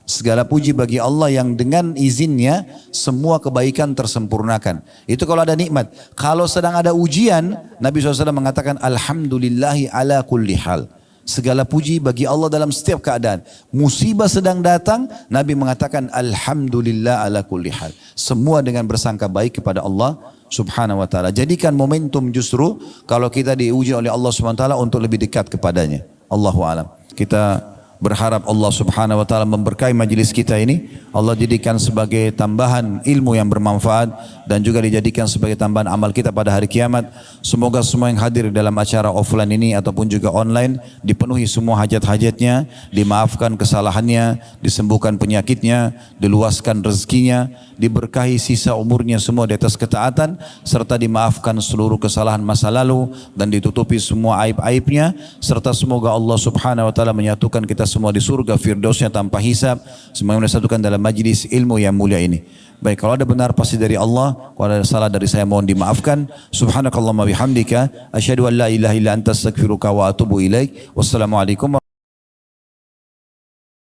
Segala puji bagi Allah yang dengan izinnya semua kebaikan tersempurnakan. Itu kalau ada nikmat. Kalau sedang ada ujian, Nabi SAW mengatakan alhamdulillahi ala kulli hal. Segala puji bagi Allah dalam setiap keadaan. Musibah sedang datang, Nabi mengatakan alhamdulillah ala kulli hal. Semua dengan bersangka baik kepada Allah Subhanahu wa taala. Jadikan momentum justru kalau kita diuji oleh Allah Subhanahu wa taala untuk lebih dekat kepadanya. Allahu a'lam. Kita berharap Allah subhanahu wa ta'ala memberkahi majlis kita ini. Allah jadikan sebagai tambahan ilmu yang bermanfaat dan juga dijadikan sebagai tambahan amal kita pada hari kiamat. Semoga semua yang hadir dalam acara offline ini ataupun juga online dipenuhi semua hajat-hajatnya, dimaafkan kesalahannya, disembuhkan penyakitnya, diluaskan rezekinya, diberkahi sisa umurnya semua di atas ketaatan, serta dimaafkan seluruh kesalahan masa lalu dan ditutupi semua aib-aibnya, serta semoga Allah subhanahu wa ta'ala menyatukan kita semua di surga firdausnya tanpa hisab. Semoga disatukan dalam majlis ilmu yang mulia ini. Baik, kalau ada benar pasti dari Allah, kalau ada salah dari saya mohon dimaafkan. Subhanakallahumma bihamdika asyhadu an la ilaha illa anta astaghfiruka wa atubu ilaik. Wassalamualaikum